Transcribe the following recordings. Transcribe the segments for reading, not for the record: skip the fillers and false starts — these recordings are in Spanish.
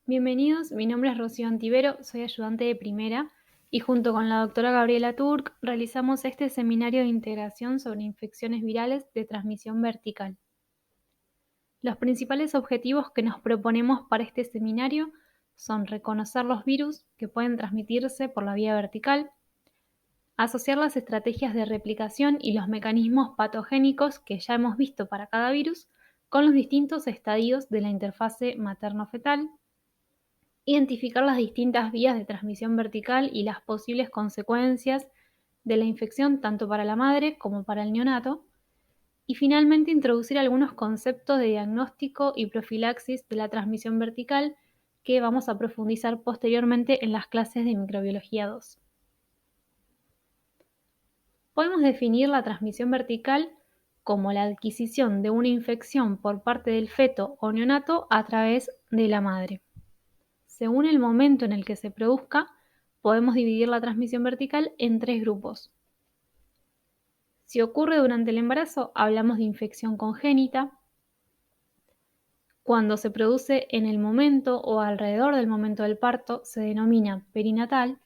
Bienvenidos, mi nombre es Rocío Antivero, soy ayudante de primera y junto con la doctora Gabriela Turk realizamos este seminario de integración sobre infecciones virales de transmisión vertical. Los principales objetivos que nos proponemos para este seminario son reconocer los virus que pueden transmitirse por la vía vertical, asociar las estrategias de replicación y los mecanismos patogénicos que ya hemos visto para cada virus con los distintos estadios de la interfase materno-fetal, identificar las distintas vías de transmisión vertical y las posibles consecuencias de la infección tanto para la madre como para el neonato, y finalmente introducir algunos conceptos de diagnóstico y profilaxis de la transmisión vertical que vamos a profundizar posteriormente en las clases de microbiología 2. Podemos definir la transmisión vertical como la adquisición de una infección por parte del feto o neonato a través de la madre. Según el momento en el que se produzca, podemos dividir la transmisión vertical en 3 grupos. Si ocurre durante el embarazo, hablamos de infección congénita. Cuando se produce en el momento o alrededor del momento del parto, se denomina perinatal.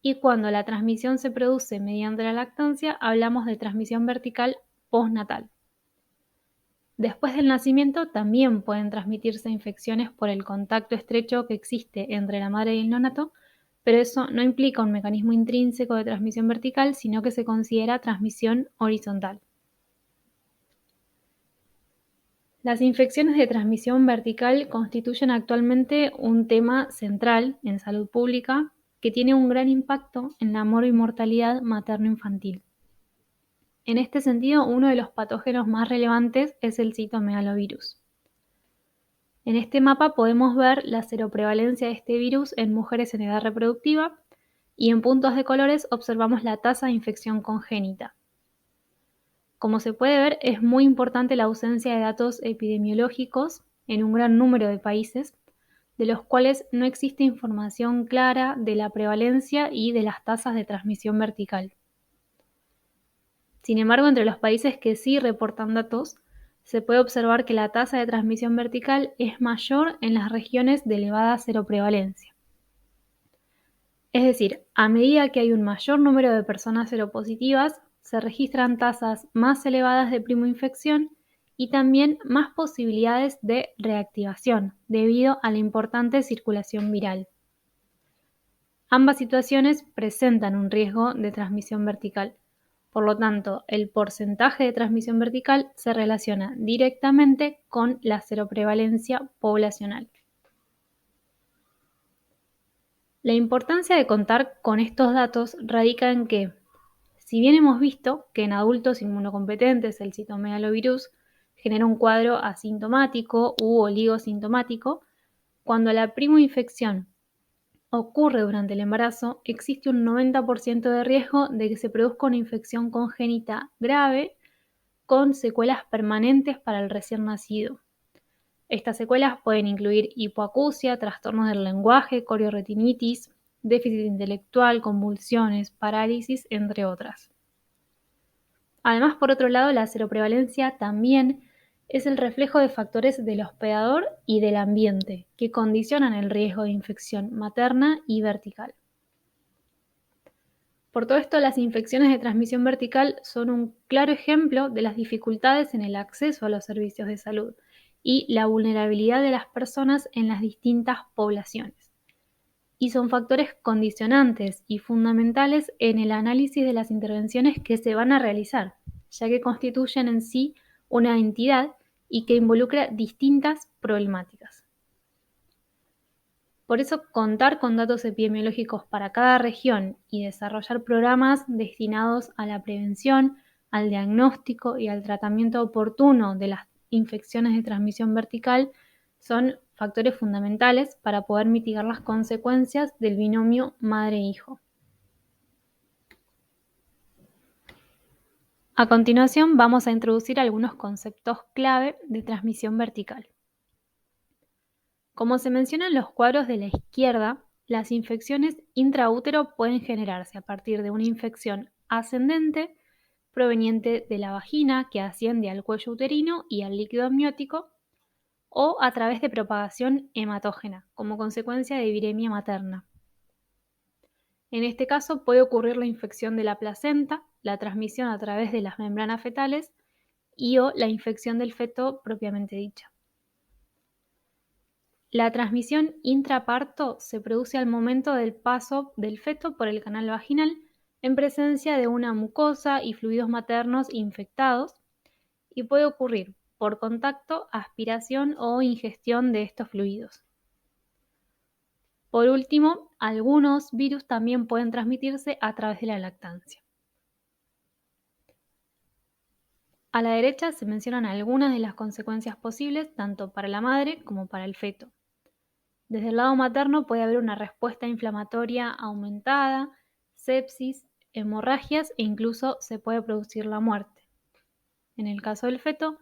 Y cuando la transmisión se produce mediante la lactancia, hablamos de transmisión vertical postnatal. Después del nacimiento también pueden transmitirse infecciones por el contacto estrecho que existe entre la madre y el neonato, pero eso no implica un mecanismo intrínseco de transmisión vertical, sino que se considera transmisión horizontal. Las infecciones de transmisión vertical constituyen actualmente un tema central en salud pública que tiene un gran impacto en la mortalidad materno-infantil. En este sentido, uno de los patógenos más relevantes es el citomegalovirus. En este mapa podemos ver la seroprevalencia de este virus en mujeres en edad reproductiva y en puntos de colores observamos la tasa de infección congénita. Como se puede ver, es muy importante la ausencia de datos epidemiológicos en un gran número de países, de los cuales no existe información clara de la prevalencia y de las tasas de transmisión vertical. Sin embargo, entre los países que sí reportan datos, se puede observar que la tasa de transmisión vertical es mayor en las regiones de elevada seroprevalencia. Es decir, a medida que hay un mayor número de personas seropositivas, se registran tasas más elevadas de primoinfección y también más posibilidades de reactivación debido a la importante circulación viral. Ambas situaciones presentan un riesgo de transmisión vertical. Por lo tanto, el porcentaje de transmisión vertical se relaciona directamente con la seroprevalencia poblacional. La importancia de contar con estos datos radica en que, si bien hemos visto que en adultos inmunocompetentes el citomegalovirus genera un cuadro asintomático u oligosintomático, cuando la primoinfección ocurre durante el embarazo, existe un 90% de riesgo de que se produzca una infección congénita grave con secuelas permanentes para el recién nacido. Estas secuelas pueden incluir hipoacusia, trastornos del lenguaje, corioretinitis, déficit intelectual, convulsiones, parálisis, entre otras. Además, por otro lado, la seroprevalencia también es el reflejo de factores del hospedador y del ambiente que condicionan el riesgo de infección materna y vertical. Por todo esto, las infecciones de transmisión vertical son un claro ejemplo de las dificultades en el acceso a los servicios de salud y la vulnerabilidad de las personas en las distintas poblaciones. Y son factores condicionantes y fundamentales en el análisis de las intervenciones que se van a realizar, ya que constituyen en sí una entidad y que involucra distintas problemáticas. Por eso, contar con datos epidemiológicos para cada región y desarrollar programas destinados a la prevención, al diagnóstico y al tratamiento oportuno de las infecciones de transmisión vertical son factores fundamentales para poder mitigar las consecuencias del binomio madre-hijo. A continuación, vamos a introducir algunos conceptos clave de transmisión vertical. Como se menciona en los cuadros de la izquierda, las infecciones intraútero pueden generarse a partir de una infección ascendente proveniente de la vagina que asciende al cuello uterino y al líquido amniótico, o a través de propagación hematógena, como consecuencia de viremia materna. En este caso puede ocurrir la infección de la placenta, la transmisión a través de las membranas fetales o la infección del feto propiamente dicha. La transmisión intraparto se produce al momento del paso del feto por el canal vaginal en presencia de una mucosa y fluidos maternos infectados y puede ocurrir por contacto, aspiración o ingestión de estos fluidos. Por último, algunos virus también pueden transmitirse a través de la lactancia. A la derecha se mencionan algunas de las consecuencias posibles tanto para la madre como para el feto. Desde el lado materno puede haber una respuesta inflamatoria aumentada, sepsis, hemorragias e incluso se puede producir la muerte. En el caso del feto,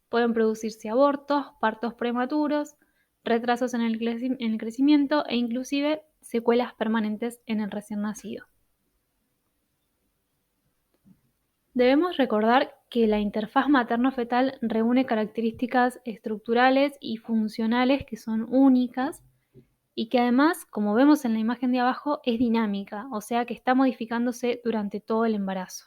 pueden producirse abortos, partos prematuros, retrasos en el crecimiento e inclusive secuelas permanentes en el recién nacido. Debemos recordar que la interfaz materno-fetal reúne características estructurales y funcionales que son únicas y que además, como vemos en la imagen de abajo, es dinámica, o sea que está modificándose durante todo el embarazo.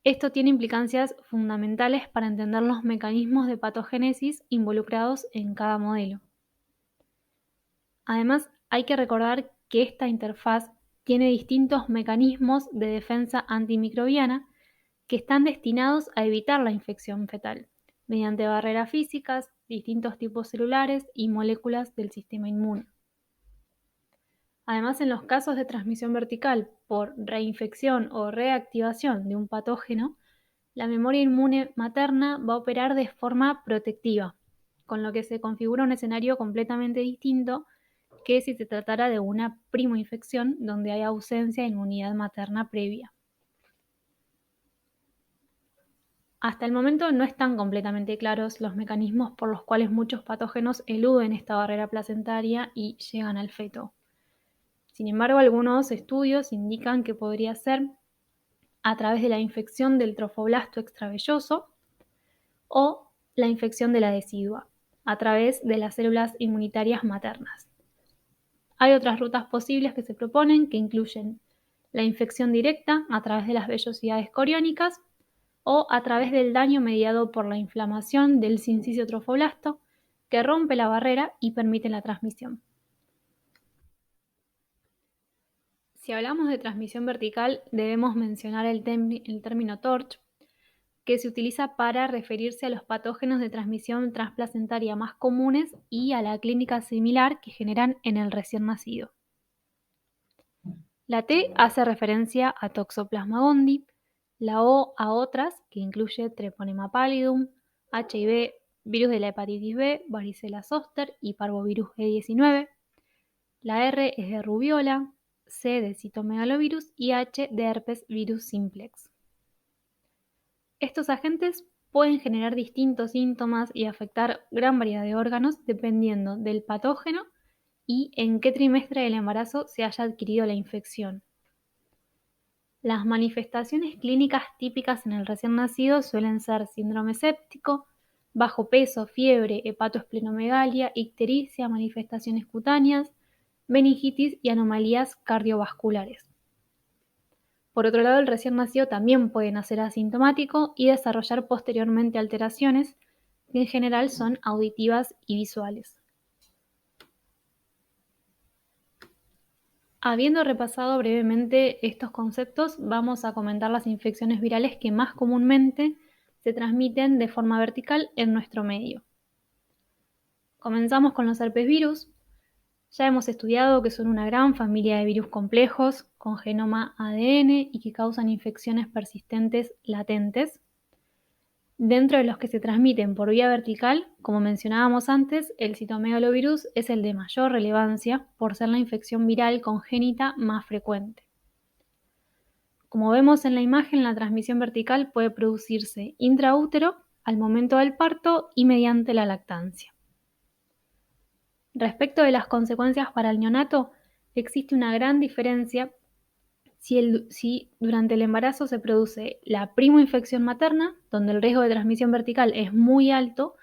Esto tiene implicancias fundamentales para entender los mecanismos de patogénesis involucrados en cada modelo. Además, hay que recordar que esta interfaz tiene distintos mecanismos de defensa antimicrobiana que están destinados a evitar la infección fetal, mediante barreras físicas, distintos tipos celulares y moléculas del sistema inmune. Además, en los casos de transmisión vertical por reinfección o reactivación de un patógeno, la memoria inmune materna va a operar de forma protectiva, con lo que se configura un escenario completamente distinto que si se tratara de una primoinfección donde hay ausencia de inmunidad materna previa. Hasta el momento no están completamente claros los mecanismos por los cuales muchos patógenos eluden esta barrera placentaria y llegan al feto. Sin embargo, algunos estudios indican que podría ser a través de la infección del trofoblasto extravelloso o la infección de la decidua, a través de las células inmunitarias maternas. Hay otras rutas posibles que se proponen que incluyen la infección directa a través de las vellosidades coriónicas o a través del daño mediado por la inflamación del sincicio trofoblasto que rompe la barrera y permite la transmisión. Si hablamos de transmisión vertical, debemos mencionar el término TORCH, que se utiliza para referirse a los patógenos de transmisión transplacentaria más comunes y a la clínica similar que generan en el recién nacido. La T hace referencia a Toxoplasma gondii, la O a otras, que incluye Treponema pallidum, HIV, virus de la hepatitis B, varicela zoster y parvovirus E19. La R es de rubiola, C de citomegalovirus y H de herpes virus simplex. Estos agentes pueden generar distintos síntomas y afectar gran variedad de órganos dependiendo del patógeno y en qué trimestre del embarazo se haya adquirido la infección. Las manifestaciones clínicas típicas en el recién nacido suelen ser síndrome séptico, bajo peso, fiebre, hepatoesplenomegalia, ictericia, manifestaciones cutáneas, meningitis y anomalías cardiovasculares. Por otro lado, el recién nacido también puede nacer asintomático y desarrollar posteriormente alteraciones que en general son auditivas y visuales. Habiendo repasado brevemente estos conceptos, vamos a comentar las infecciones virales que más comúnmente se transmiten de forma vertical en nuestro medio. Comenzamos con los herpesvirus. Ya hemos estudiado que son una gran familia de virus complejos con genoma ADN y que causan infecciones persistentes latentes. Dentro de los que se transmiten por vía vertical, como mencionábamos antes, el citomegalovirus es el de mayor relevancia por ser la infección viral congénita más frecuente. Como vemos en la imagen, la transmisión vertical puede producirse intraútero al momento del parto y mediante la lactancia. Respecto de las consecuencias para el neonato, existe una gran diferencia si durante el embarazo se produce la primoinfección materna, donde el riesgo de transmisión vertical es muy alto,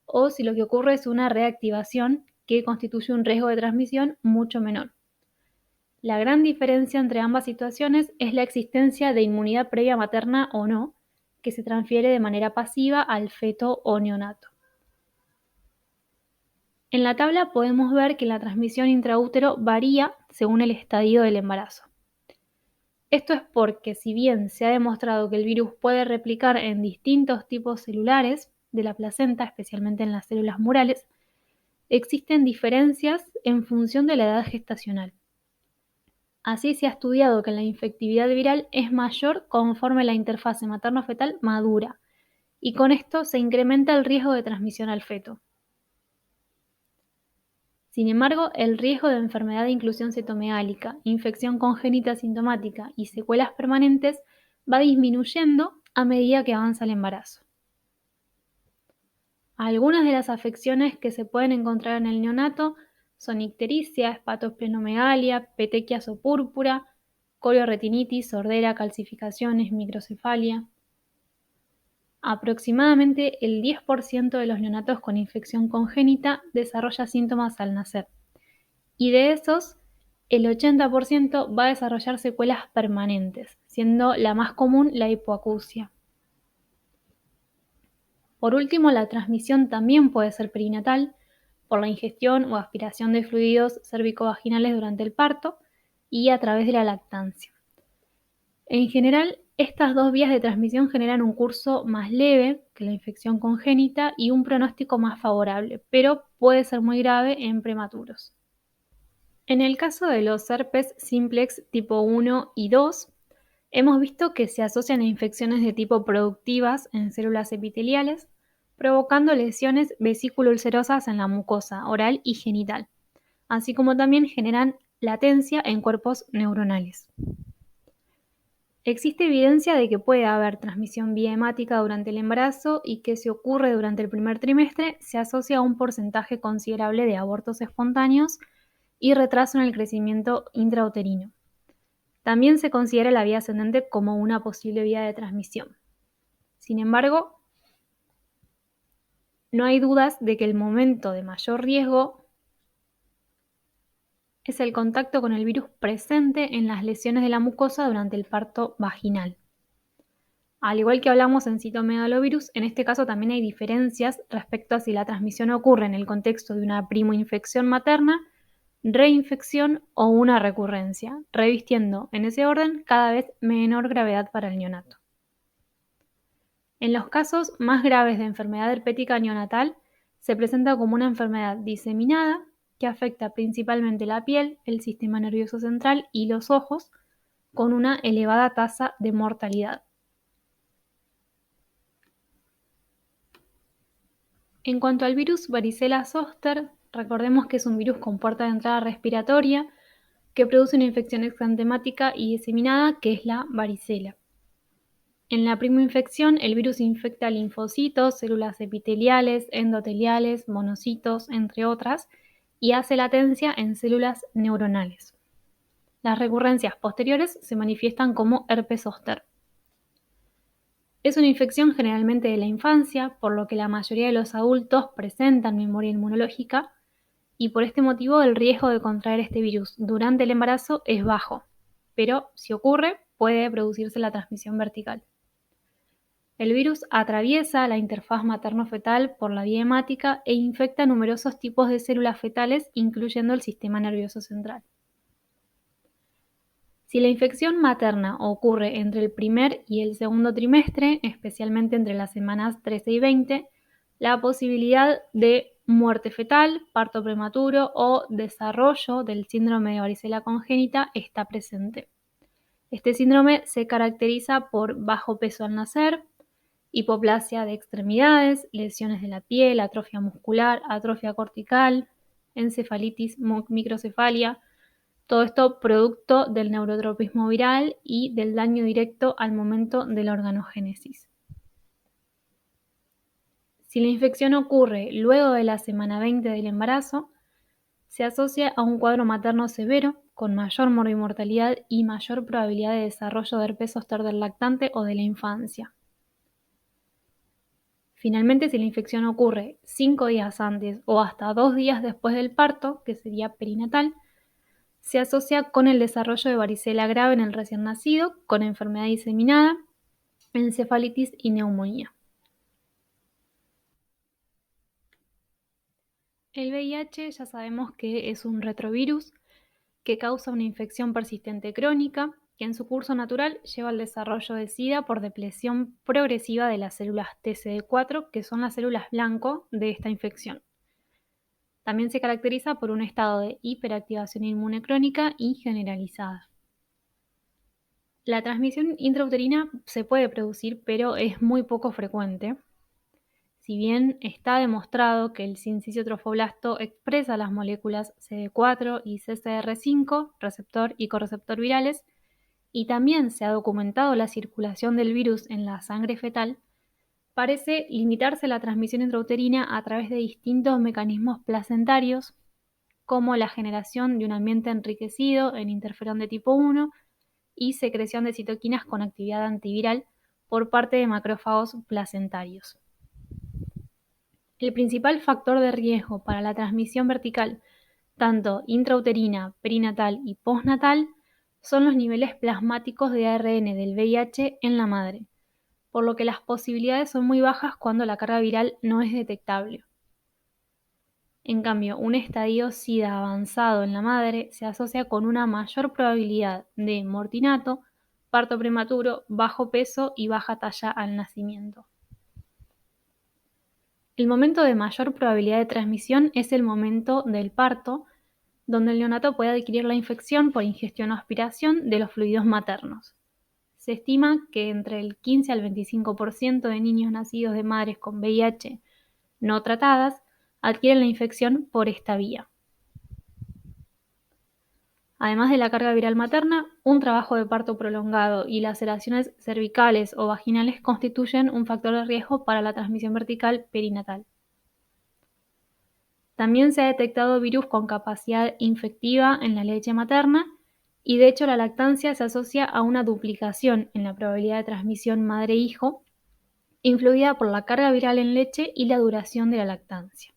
o si lo que ocurre es una reactivación que constituye un riesgo de transmisión mucho menor. La gran diferencia entre ambas situaciones es la existencia de inmunidad previa materna o no, que se transfiere de manera pasiva al feto o neonato. En la tabla podemos ver que la transmisión intraútero varía según el estadio del embarazo. Esto es porque, si bien se ha demostrado que el virus puede replicar en distintos tipos celulares de la placenta, especialmente en las células murales, existen diferencias en función de la edad gestacional. Así se ha estudiado que la infectividad viral es mayor conforme la interfase materno-fetal madura, y con esto se incrementa el riesgo de transmisión al feto. Sin embargo, el riesgo de enfermedad de inclusión citomegálica, infección congénita asintomática y secuelas permanentes va disminuyendo a medida que avanza el embarazo. Algunas de las afecciones que se pueden encontrar en el neonato son ictericia, hepatosplenomegalia, petequias o púrpura, corioretinitis, sordera, calcificaciones, microcefalia. Aproximadamente el 10% de los neonatos con infección congénita desarrolla síntomas al nacer, y de esos, el 80% va a desarrollar secuelas permanentes, siendo la más común la hipoacusia. Por último, la transmisión también puede ser perinatal por la ingestión o aspiración de fluidos cérvico-vaginales durante el parto y a través de la lactancia. En general, estas dos vías de transmisión generan un curso más leve que la infección congénita y un pronóstico más favorable, pero puede ser muy grave en prematuros. En el caso de los herpes simplex tipo 1 y 2, hemos visto que se asocian a infecciones de tipo productivas en células epiteliales, provocando lesiones vesículo-ulcerosas en la mucosa oral y genital, así como también generan latencia en cuerpos neuronales. Existe evidencia de que puede haber transmisión vía hemática durante el embarazo y que si ocurre durante el primer trimestre se asocia a un porcentaje considerable de abortos espontáneos y retraso en el crecimiento intrauterino. También se considera la vía ascendente como una posible vía de transmisión. Sin embargo, no hay dudas de que el momento de mayor riesgo es el contacto con el virus presente en las lesiones de la mucosa durante el parto vaginal. Al igual que hablamos en citomegalovirus, en este caso también hay diferencias respecto a si la transmisión ocurre en el contexto de una primoinfección materna, reinfección o una recurrencia, revistiendo en ese orden cada vez menor gravedad para el neonato. En los casos más graves de enfermedad herpética neonatal, se presenta como una enfermedad diseminada que afecta principalmente la piel, el sistema nervioso central y los ojos, con una elevada tasa de mortalidad. En cuanto al virus varicela zoster, recordemos que es un virus con puerta de entrada respiratoria que produce una infección exantemática y diseminada que es la varicela. En la primoinfección, el virus infecta linfocitos, células epiteliales, endoteliales, monocitos, entre otras, y hace latencia en células neuronales. Las recurrencias posteriores se manifiestan como herpes zóster. Es una infección generalmente de la infancia, por lo que la mayoría de los adultos presentan memoria inmunológica, y por este motivo el riesgo de contraer este virus durante el embarazo es bajo, pero si ocurre puede producirse la transmisión vertical. El virus atraviesa la interfaz materno-fetal por la vía hemática e infecta numerosos tipos de células fetales, incluyendo el sistema nervioso central. Si la infección materna ocurre entre el primer y el segundo trimestre, especialmente entre las semanas 13 y 20, la posibilidad de muerte fetal, parto prematuro o desarrollo del síndrome de varicela congénita está presente. Este síndrome se caracteriza por bajo peso al nacer, hipoplasia de extremidades, lesiones de la piel, atrofia muscular, atrofia cortical, encefalitis, microcefalia, todo esto producto del neurotropismo viral y del daño directo al momento de la organogénesis. Si la infección ocurre luego de la semana 20 del embarazo, se asocia a un cuadro materno severo con mayor morbimortalidad y mayor probabilidad de desarrollo de herpes zóster del lactante o de la infancia. Finalmente, si la infección ocurre 5 días antes o hasta 2 días después del parto, que sería perinatal, se asocia con el desarrollo de varicela grave en el recién nacido, con enfermedad diseminada, encefalitis y neumonía. El VIH ya sabemos que es un retrovirus que causa una infección persistente crónica, que en su curso natural lleva al desarrollo de SIDA por depresión progresiva de las células TCD4, que son las células blanco de esta infección. También se caracteriza por un estado de hiperactivación inmune crónica y generalizada. La transmisión intrauterina se puede producir, pero es muy poco frecuente. Si bien está demostrado que el sincicio trofoblasto expresa las moléculas CD4 y CCR5, receptor y correceptor virales, y también se ha documentado la circulación del virus en la sangre fetal, parece limitarse la transmisión intrauterina a través de distintos mecanismos placentarios, como la generación de un ambiente enriquecido en interferón de tipo 1 y secreción de citoquinas con actividad antiviral por parte de macrófagos placentarios. El principal factor de riesgo para la transmisión vertical, tanto intrauterina, perinatal y postnatal, son los niveles plasmáticos de ARN del VIH en la madre, por lo que las posibilidades son muy bajas cuando la carga viral no es detectable. En cambio, un estadio SIDA avanzado en la madre se asocia con una mayor probabilidad de mortinato, parto prematuro, bajo peso y baja talla al nacimiento. El momento de mayor probabilidad de transmisión es el momento del parto, donde el neonato puede adquirir la infección por ingestión o aspiración de los fluidos maternos. Se estima que entre el 15 al 25% de niños nacidos de madres con VIH no tratadas adquieren la infección por esta vía. Además de la carga viral materna, un trabajo de parto prolongado y laceraciones cervicales o vaginales constituyen un factor de riesgo para la transmisión vertical perinatal. También se ha detectado virus con capacidad infectiva en la leche materna y de hecho la lactancia se asocia a una duplicación en la probabilidad de transmisión madre-hijo, influida por la carga viral en leche y la duración de la lactancia.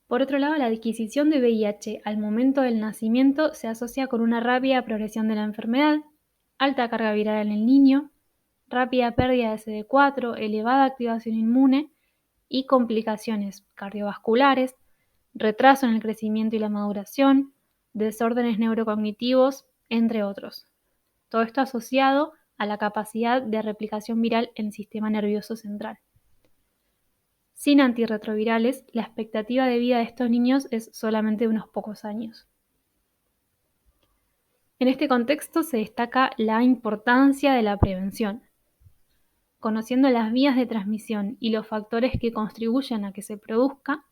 Por otro lado, la adquisición de VIH al momento del nacimiento se asocia con una rápida progresión de la enfermedad, alta carga viral en el niño, rápida pérdida de CD4, elevada activación inmune y complicaciones cardiovasculares, retraso en el crecimiento y la maduración, desórdenes neurocognitivos, entre otros. Todo esto asociado a la capacidad de replicación viral en el sistema nervioso central. Sin antirretrovirales, la expectativa de vida de estos niños es solamente de unos pocos años. En este contexto se destaca la importancia de la prevención. Conociendo las vías de transmisión y los factores que contribuyen a que se produzca,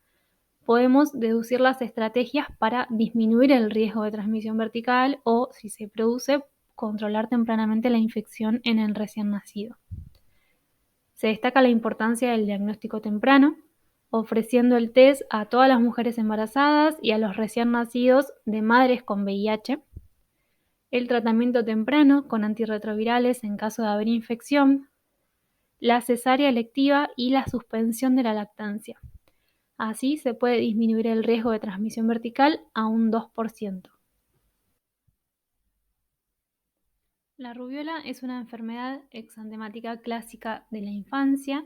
podemos deducir las estrategias para disminuir el riesgo de transmisión vertical o, si se produce, controlar tempranamente la infección en el recién nacido. Se destaca la importancia del diagnóstico temprano, ofreciendo el test a todas las mujeres embarazadas y a los recién nacidos de madres con VIH, el tratamiento temprano con antirretrovirales en caso de haber infección, la cesárea electiva y la suspensión de la lactancia. Así se puede disminuir el riesgo de transmisión vertical a un 2%. La rubiola es una enfermedad exantemática clásica de la infancia.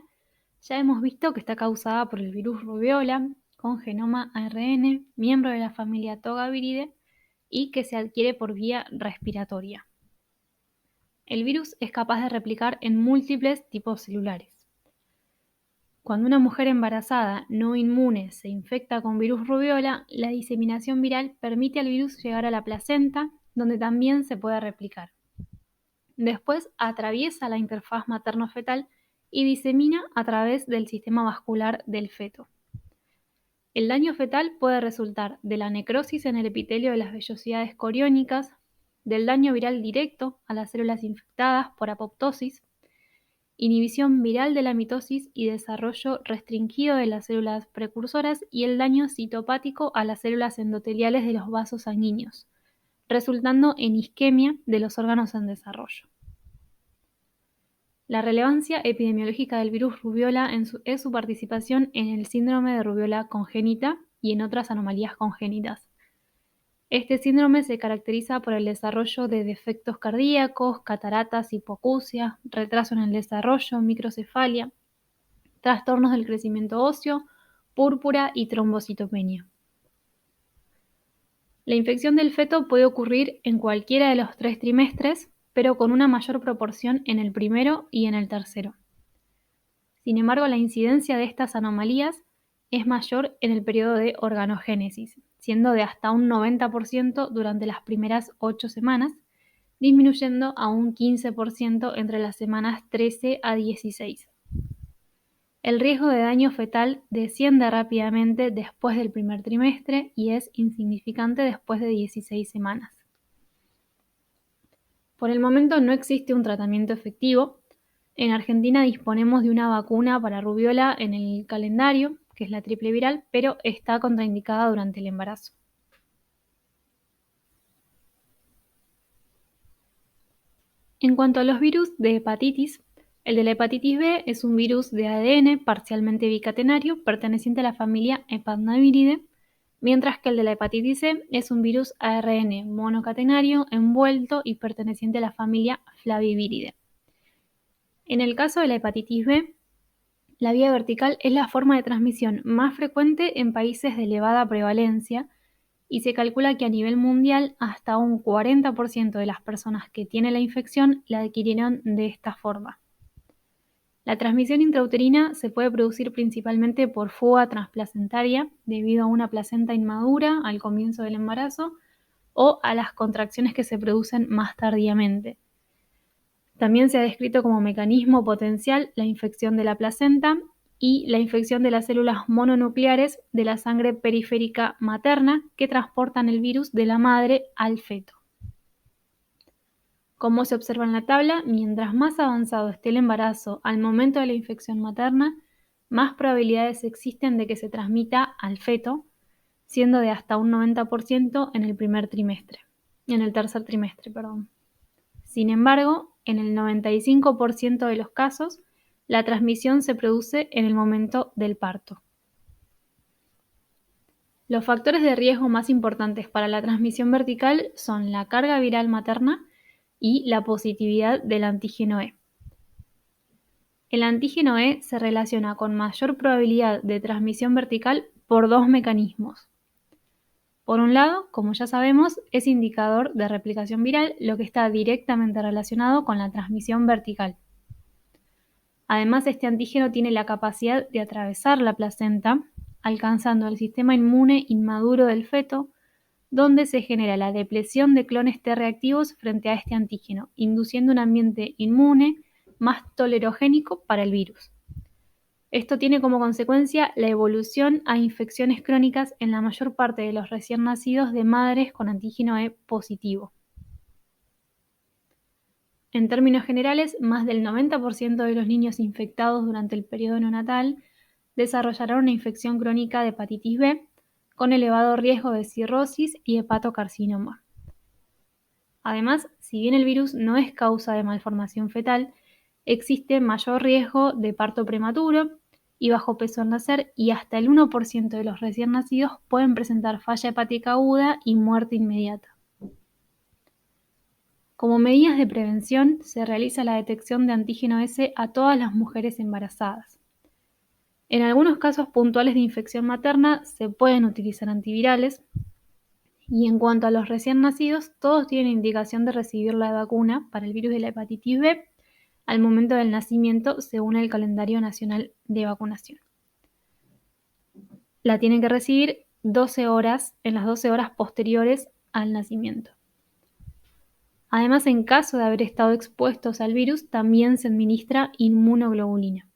Ya hemos visto que está causada por el virus rubiola, con genoma ARN, miembro de la familia Togaviridae, y que se adquiere por vía respiratoria. El virus es capaz de replicar en múltiples tipos celulares. Cuando una mujer embarazada no inmune se infecta con virus rubiola, la diseminación viral permite al virus llegar a la placenta, donde también se puede replicar. Después atraviesa la interfaz materno-fetal y disemina a través del sistema vascular del feto. El daño fetal puede resultar de la necrosis en el epitelio de las vellosidades coriónicas, del daño viral directo a las células infectadas por apoptosis, inhibición viral de la mitosis y desarrollo restringido de las células precursoras y el daño citopático a las células endoteliales de los vasos sanguíneos, resultando en isquemia de los órganos en desarrollo. La relevancia epidemiológica del virus rubiola es su participación en el síndrome de rubiola congénita y en otras anomalías congénitas. Este síndrome se caracteriza por el desarrollo de defectos cardíacos, cataratas, hipoacusia, retraso en el desarrollo, microcefalia, trastornos del crecimiento óseo, púrpura y trombocitopenia. La infección del feto puede ocurrir en cualquiera de los 3 trimestres, pero con una mayor proporción en el primero y en el tercero. Sin embargo, la incidencia de estas anomalías es mayor en el periodo de organogénesis, siendo de hasta un 90% durante las primeras 8 semanas, disminuyendo a un 15% entre las semanas 13 a 16. El riesgo de daño fetal desciende rápidamente después del primer trimestre y es insignificante después de 16 semanas. Por el momento no existe un tratamiento efectivo. En Argentina disponemos de una vacuna para rubiola en el calendario, que es la triple viral, pero está contraindicada durante el embarazo. En cuanto a los virus de hepatitis, el de la hepatitis B es un virus de ADN parcialmente bicatenario perteneciente a la familia Hepatnaviridae, mientras que el de la hepatitis C es un virus ARN monocatenario envuelto y perteneciente a la familia Flaviviridae. En el caso de la hepatitis B, la vía vertical es la forma de transmisión más frecuente en países de elevada prevalencia y se calcula que a nivel mundial hasta un 40% de las personas que tienen la infección la adquirieron de esta forma. La transmisión intrauterina se puede producir principalmente por fuga transplacentaria debido a una placenta inmadura al comienzo del embarazo o a las contracciones que se producen más tardíamente. También se ha descrito como mecanismo potencial la infección de la placenta y la infección de las células mononucleares de la sangre periférica materna que transportan el virus de la madre al feto. Como se observa en la tabla, mientras más avanzado esté el embarazo al momento de la infección materna, más probabilidades existen de que se transmita al feto, siendo de hasta un 90% en el tercer trimestre. Sin embargo, en el 95% de los casos, la transmisión se produce en el momento del parto. Los factores de riesgo más importantes para la transmisión vertical son la carga viral materna y la positividad del antígeno E. El antígeno E se relaciona con mayor probabilidad de transmisión vertical por 2 mecanismos. Por un lado, como ya sabemos, es indicador de replicación viral, lo que está directamente relacionado con la transmisión vertical. Además, este antígeno tiene la capacidad de atravesar la placenta, alcanzando el sistema inmune inmaduro del feto, donde se genera la depresión de clones T reactivos frente a este antígeno, induciendo un ambiente inmune más tolerogénico para el virus. Esto tiene como consecuencia la evolución a infecciones crónicas en la mayor parte de los recién nacidos de madres con antígeno E positivo. En términos generales, más del 90% de los niños infectados durante el periodo neonatal desarrollarán una infección crónica de hepatitis B con elevado riesgo de cirrosis y hepatocarcinoma. Además, si bien el virus no es causa de malformación fetal, existe mayor riesgo de parto prematuro y bajo peso al nacer, y hasta el 1% de los recién nacidos pueden presentar falla hepática aguda y muerte inmediata. Como medidas de prevención, se realiza la detección de antígeno S a todas las mujeres embarazadas. En algunos casos puntuales de infección materna se pueden utilizar antivirales, y en cuanto a los recién nacidos, todos tienen indicación de recibir la vacuna para el virus de la hepatitis B al momento del nacimiento según el calendario nacional de vacunación. La tienen que recibir en las 12 horas posteriores al nacimiento. Además, en caso de haber estado expuestos al virus, también se administra inmunoglobulina.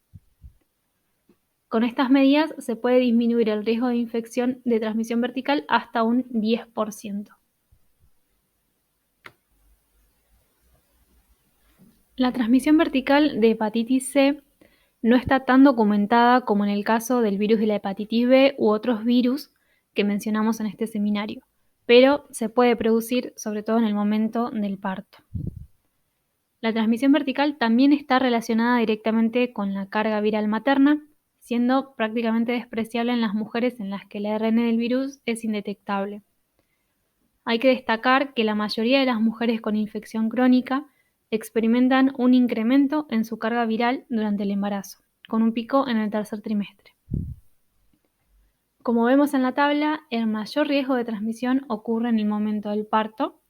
Con estas medidas se puede disminuir el riesgo de infección de transmisión vertical hasta un 10%. La transmisión vertical de hepatitis C no está tan documentada como en el caso del virus de la hepatitis B u otros virus que mencionamos en este seminario, pero se puede producir sobre todo en el momento del parto. La transmisión vertical también está relacionada directamente con la carga viral materna, siendo prácticamente despreciable en las mujeres en las que el ARN del virus es indetectable. Hay que destacar que la mayoría de las mujeres con infección crónica experimentan un incremento en su carga viral durante el embarazo, con un pico en el tercer trimestre. Como vemos en la tabla, el mayor riesgo de transmisión ocurre en el momento del parto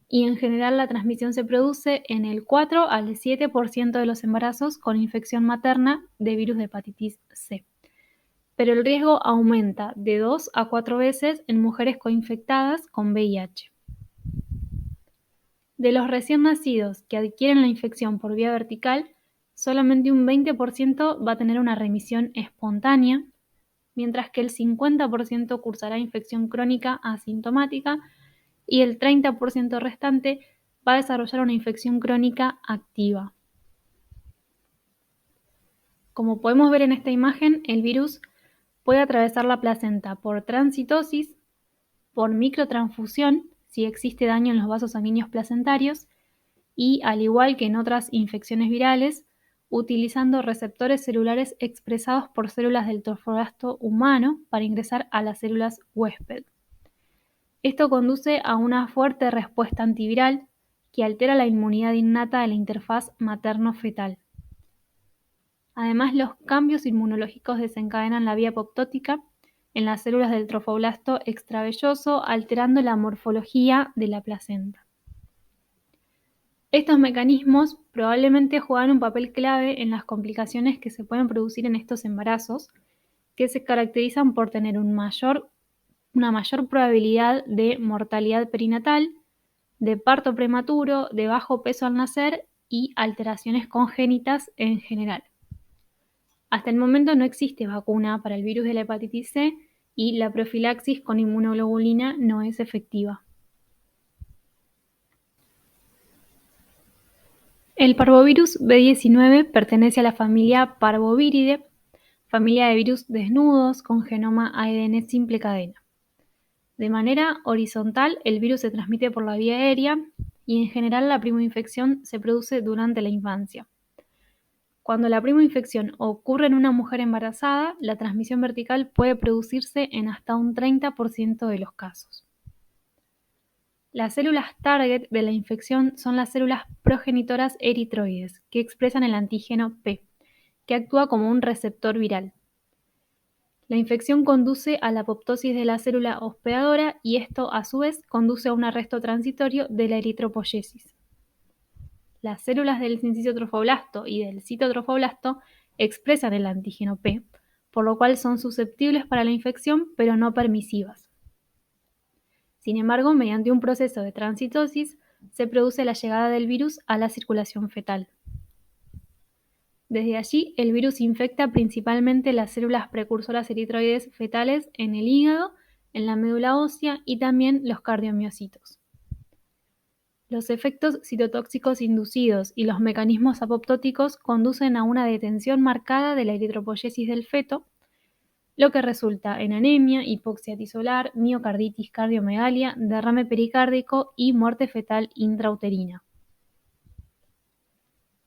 y en general la transmisión se produce en el 4 al 7% de los embarazos con infección materna de virus de hepatitis C. Pero el riesgo aumenta de 2 a 4 veces en mujeres coinfectadas con VIH. De los recién nacidos que adquieren la infección por vía vertical, solamente un 20% va a tener una remisión espontánea, mientras que el 50% cursará infección crónica asintomática y el 30% restante va a desarrollar una infección crónica activa. Como podemos ver en esta imagen, el virus puede atravesar la placenta por transitosis, por microtransfusión, si existe daño en los vasos sanguíneos placentarios, y, al igual que en otras infecciones virales, utilizando receptores celulares expresados por células del trofoblasto humano para ingresar a las células huésped. Esto conduce a una fuerte respuesta antiviral que altera la inmunidad innata de la interfaz materno-fetal. Además, los cambios inmunológicos desencadenan la vía apoptótica en las células del trofoblasto extravelloso, alterando la morfología de la placenta. Estos mecanismos probablemente juegan un papel clave en las complicaciones que se pueden producir en estos embarazos, que se caracterizan por tener una mayor probabilidad de mortalidad perinatal, de parto prematuro, de bajo peso al nacer y alteraciones congénitas en general. Hasta el momento no existe vacuna para el virus de la hepatitis C y la profilaxis con inmunoglobulina no es efectiva. El parvovirus B19 pertenece a la familia Parvoviridae, familia de virus desnudos con genoma ADN simple cadena. De manera horizontal, el virus se transmite por la vía aérea y en general la primoinfección se produce durante la infancia. Cuando la primoinfección ocurre en una mujer embarazada, la transmisión vertical puede producirse en hasta un 30% de los casos. Las células target de la infección son las células progenitoras eritroides, que expresan el antígeno P, que actúa como un receptor viral. La infección conduce a la apoptosis de la célula hospedadora y esto, a su vez, conduce a un arresto transitorio de la eritropoyesis. Las células del sincicio trofoblasto y del citotrofoblasto expresan el antígeno P, por lo cual son susceptibles para la infección, pero no permisivas. Sin embargo, mediante un proceso de transitosis, se produce la llegada del virus a la circulación fetal. Desde allí, el virus infecta principalmente las células precursoras eritroides fetales en el hígado, en la médula ósea y también los cardiomiocitos. Los efectos citotóxicos inducidos y los mecanismos apoptóticos conducen a una detención marcada de la eritropoyesis del feto, lo que resulta en anemia, hipoxia tisolar, miocarditis, cardiomegalia, derrame pericárdico y muerte fetal intrauterina.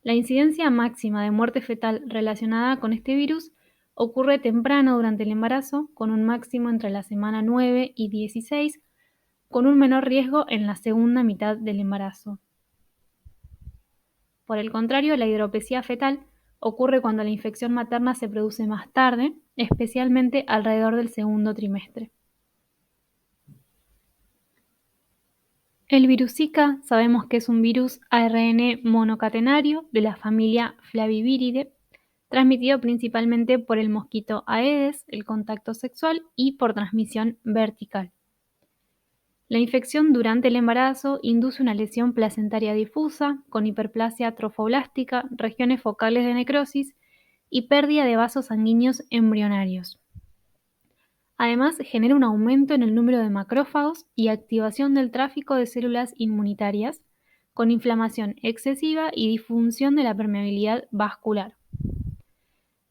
La incidencia máxima de muerte fetal relacionada con este virus ocurre temprano durante el embarazo, con un máximo entre la semana 9 y 16, con un menor riesgo en la segunda mitad del embarazo. Por el contrario, la hidropesía fetal ocurre cuando la infección materna se produce más tarde, especialmente alrededor del segundo trimestre. El virus Zika sabemos que es un virus ARN monocatenario de la familia Flaviviridae, transmitido principalmente por el mosquito Aedes, el contacto sexual y por transmisión vertical. La infección durante el embarazo induce una lesión placentaria difusa con hiperplasia trofoblástica, regiones focales de necrosis y pérdida de vasos sanguíneos embrionarios. Además, genera un aumento en el número de macrófagos y activación del tráfico de células inmunitarias, con inflamación excesiva y disfunción de la permeabilidad vascular.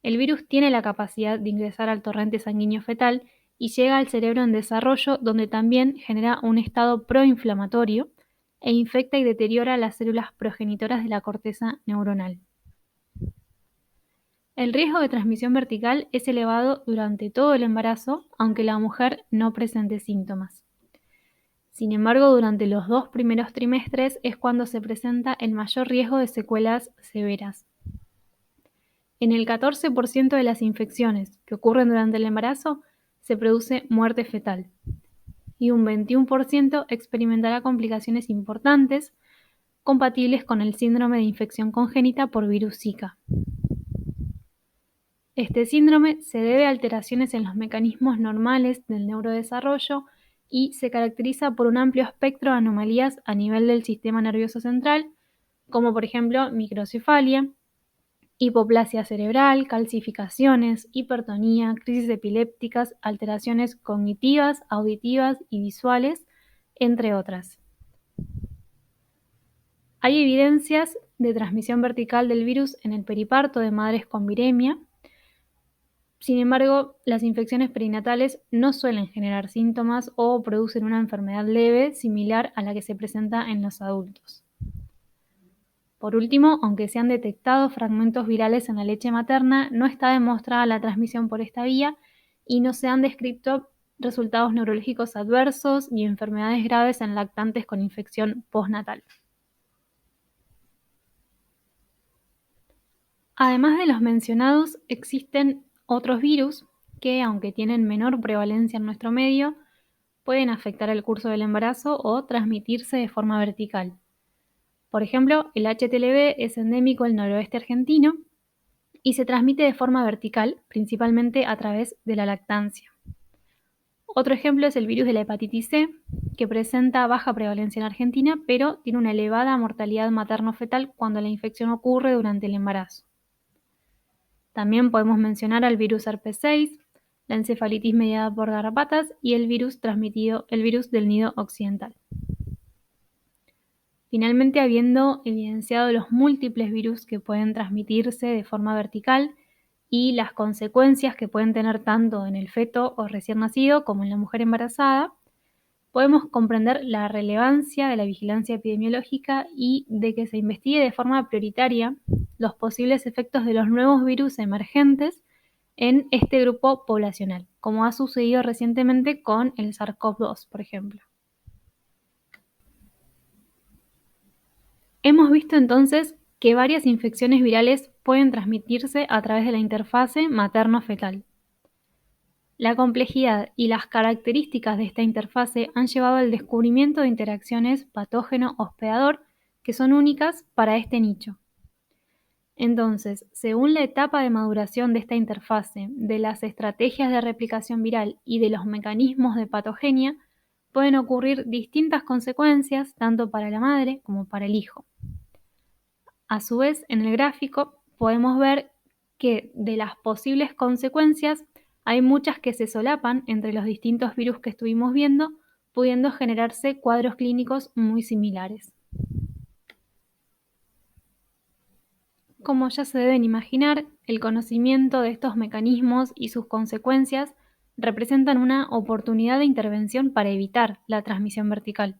El virus tiene la capacidad de ingresar al torrente sanguíneo fetal y llega al cerebro en desarrollo, donde también genera un estado proinflamatorio e infecta y deteriora las células progenitoras de la corteza neuronal. El riesgo de transmisión vertical es elevado durante todo el embarazo, aunque la mujer no presente síntomas. Sin embargo, durante los 2 primeros trimestres es cuando se presenta el mayor riesgo de secuelas severas. En el 14% de las infecciones que ocurren durante el embarazo se produce muerte fetal y un 21% experimentará complicaciones importantes compatibles con el síndrome de infección congénita por virus Zika. Este síndrome se debe a alteraciones en los mecanismos normales del neurodesarrollo y se caracteriza por un amplio espectro de anomalías a nivel del sistema nervioso central, como por ejemplo microcefalia, hipoplasia cerebral, calcificaciones, hipertonía, crisis epilépticas, alteraciones cognitivas, auditivas y visuales, entre otras. Hay evidencias de transmisión vertical del virus en el periparto de madres con viremia. Sin embargo, las infecciones perinatales no suelen generar síntomas o producen una enfermedad leve similar a la que se presenta en los adultos. Por último, aunque se han detectado fragmentos virales en la leche materna, no está demostrada la transmisión por esta vía y no se han descrito resultados neurológicos adversos ni enfermedades graves en lactantes con infección postnatal. Además de los mencionados, existen otros virus que, aunque tienen menor prevalencia en nuestro medio, pueden afectar el curso del embarazo o transmitirse de forma vertical. Por ejemplo, el HTLV es endémico del noroeste argentino y se transmite de forma vertical, principalmente a través de la lactancia. Otro ejemplo es el virus de la hepatitis C, que presenta baja prevalencia en Argentina, pero tiene una elevada mortalidad materno-fetal cuando la infección ocurre durante el embarazo. También podemos mencionar al virus herpes 6, la encefalitis mediada por garrapatas y el virus del nido occidental. Finalmente, habiendo evidenciado los múltiples virus que pueden transmitirse de forma vertical y las consecuencias que pueden tener tanto en el feto o recién nacido como en la mujer embarazada, podemos comprender la relevancia de la vigilancia epidemiológica y de que se investigue de forma prioritaria los posibles efectos de los nuevos virus emergentes en este grupo poblacional, como ha sucedido recientemente con el SARS-CoV-2, por ejemplo. Hemos visto entonces que varias infecciones virales pueden transmitirse a través de la interfase materno-fetal. La complejidad y las características de esta interfase han llevado al descubrimiento de interacciones patógeno-hospedador que son únicas para este nicho. Entonces, según la etapa de maduración de esta interfase, de las estrategias de replicación viral y de los mecanismos de patogenia, pueden ocurrir distintas consecuencias tanto para la madre como para el hijo. A su vez, en el gráfico podemos ver que de las posibles consecuencias hay muchas que se solapan entre los distintos virus que estuvimos viendo, pudiendo generarse cuadros clínicos muy similares. Como ya se deben imaginar, el conocimiento de estos mecanismos y sus consecuencias representan una oportunidad de intervención para evitar la transmisión vertical.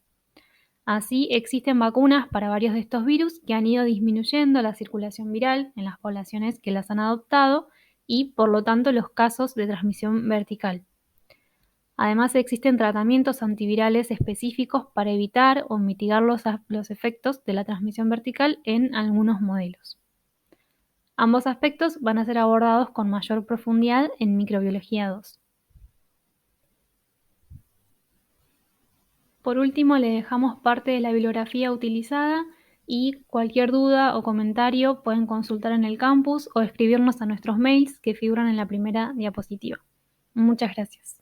Así, existen vacunas para varios de estos virus que han ido disminuyendo la circulación viral en las poblaciones que las han adoptado y, por lo tanto, los casos de transmisión vertical. Además, existen tratamientos antivirales específicos para evitar o mitigar los efectos de la transmisión vertical en algunos modelos. Ambos aspectos van a ser abordados con mayor profundidad en Microbiología 2. Por último, le dejamos parte de la bibliografía utilizada y cualquier duda o comentario pueden consultar en el campus o escribirnos a nuestros mails que figuran en la primera diapositiva. Muchas gracias.